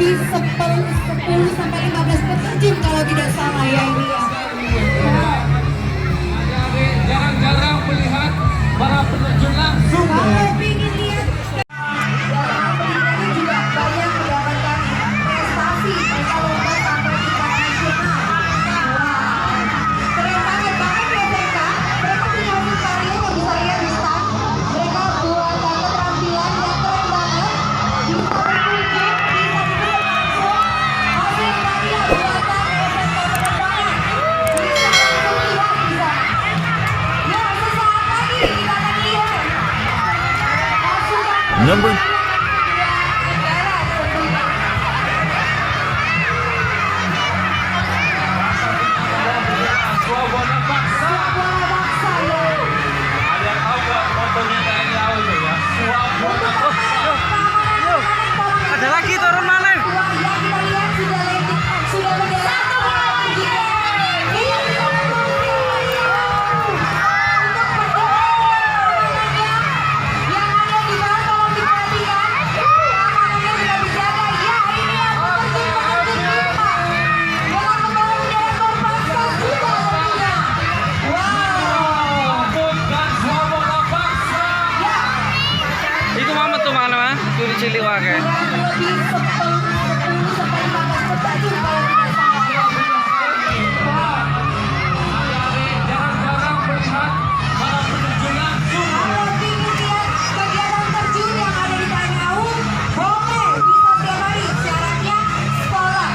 lebih 10 sampai 15 peterjun kalau tidak salah ya ini ya. Jarang-jarang melihat para penerjun langsung. Kalau ingin lihat juga banyak mendapatkan prestasi mereka lomba sampai tingkat nasional. Wah, keren banget bahkan di SMK mereka punya hasil karya yang bisa lihat di stand. Mereka buat keterampilan yang keren banget. Bisa berkunjung, bisa dilihat langsung hasil karya buatan SMK Penerbangan. Bisa langsung lihat di sana. Ya, sesaat lagi kita akan lihat Number Swabwana Bangsa. Ada yang tahu nggak motornya TNI AU itu ya? Swabwana Bangsa. ada lagi turun mana? Wah, ya kita lihat sudah landing, sudah mendarat. Iya, kita landing. Untuk perjalanan yang ada di bawah tolong diperhatikan. Keamanannya tidak dijaga. Ya, ini yang penerjun lima dengan membawa bendera Korbangsa juga tentunya. Wow. Bukan Swabwana Bangsa. Ya, Iku mamet tuh mana mah? Curi cilik wae. kurang lebih 10 sampai 15 peterjun kalau tidak salah ya. Wow. Jarang-jarang melihat para penerjun langsung. Kalau ingin lihat kegiatan terjun yang ada di TNI AU, boleh bisa setiap hari. Syaratnya sekolah.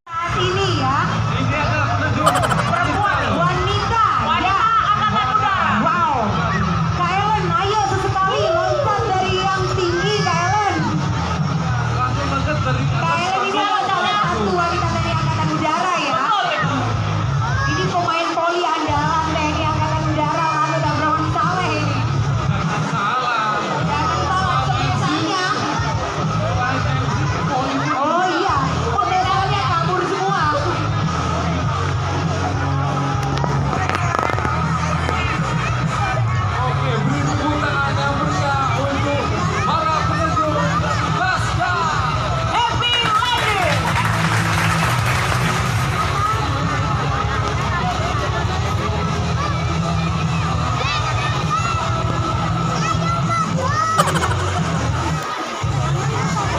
Saat ini ya, Ini adalah penerjun perempuan. wanita ya. Wow. Kak Ellen, ayo sesekali loncat dari yang tinggi, Kak Ellen. Langsung loncat dari Kak Ellen ini adalah salah satu wanita dari Angkatan Udara ya. Ini pemain voli andalan TNI Angkatan Udara, lalu Abraham Saleh ini. salah. Jangan salah sebisanya. Oh iya, modelnya kabur semua. Oke, beri tepuk tangan yang meriah untuk para penerjun Laskar. Happy landing.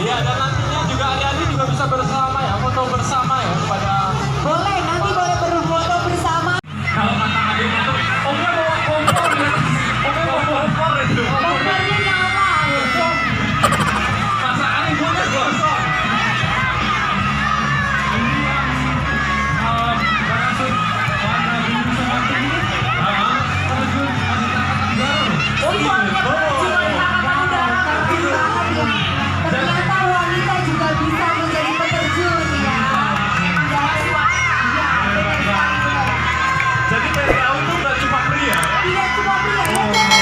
Iya, dan nantinya juga adik-adik juga bisa bersama ya, foto bersama ya pada Boleh, nanti boleh berfoto bersama. kalau kata adiknya tuh, omnya bawa kompor ya, omnya bawa kompor itu. Kompornya nyala. Masakan ibunya gosong. Ini yang parasut warna biru sama pink, penerjun wanita angkatan baru. Oh iya, penerjun Angkatan Udara keren banget ya. Ternyata wanita juga bisa menjadi peterjun ya. Ya, benar sekali, benar. Jadi PTAU itu nggak cuma pria. Tidak cuma pria, ya jangan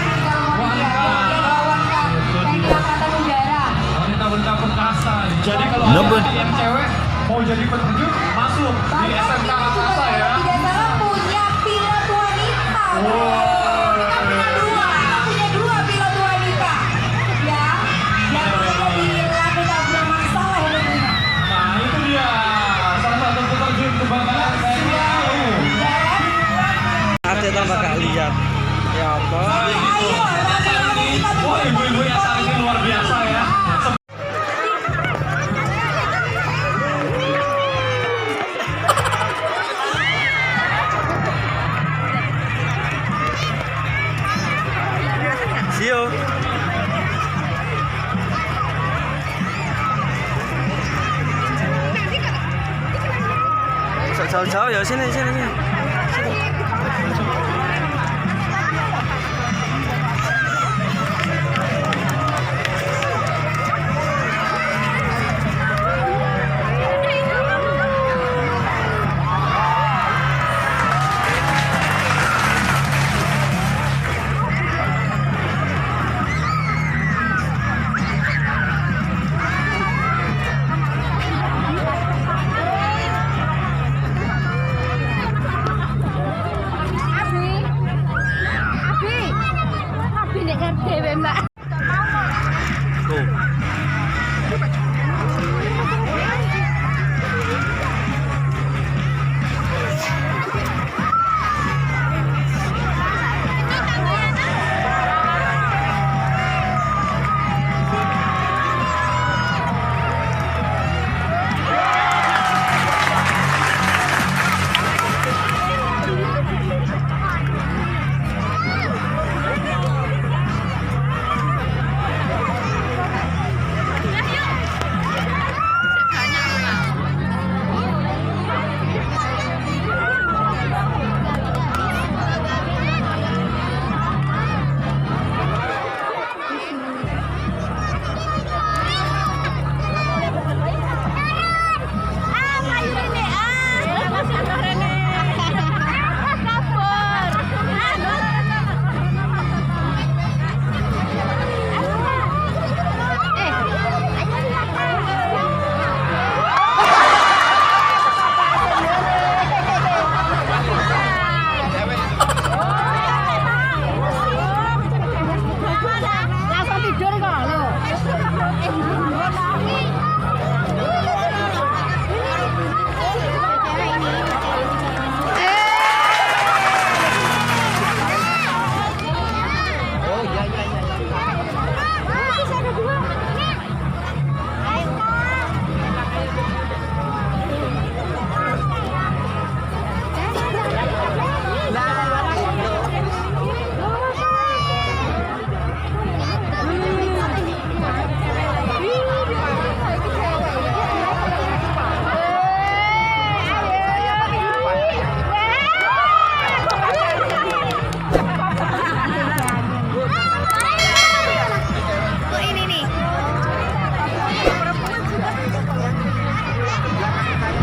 di dalam wanita ya. Dia lawankan TNI Angkatan Udara. Wanita-wanita perkasa. Jadi kalau Number- ada yang cewek mau jadi penerjun, masuk di Bahkan SMK kita juga Angkasa ya. kalau tidak salah punya pilot wanita. Kita punya dua pilot wanita. Ya, yang ada di Lanut Abraham Saleh tentunya. Nah itu dia salah satu peterjun kebanggaan TNI AU. Ya kan? Ada tambah gak lihat. Ya apa? Ayo, rame-rame kita Wah ibu-ibu yang saat ini luar biasa ya. See you. Jauh-jauh ya sini sini.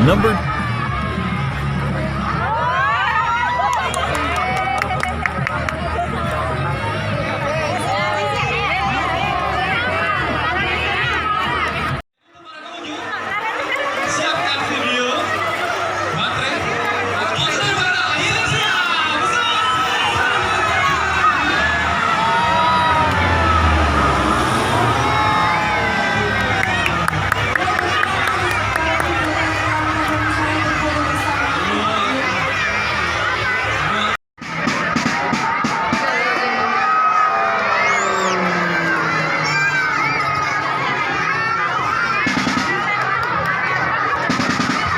Number Siapkan video, baterai, poster barang, hilang siap,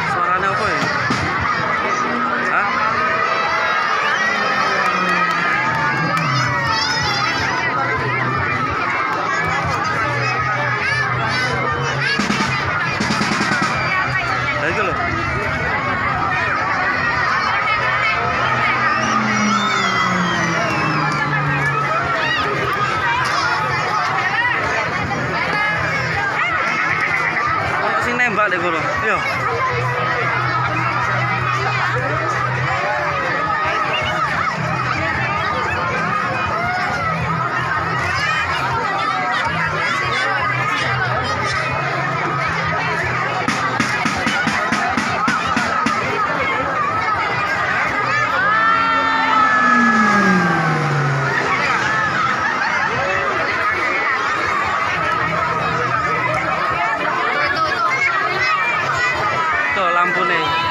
Suaranya apa ya? Hah? Nah, itu loh. Kayak sing nembak deh gue loh. Yo. Tuh lampu nih.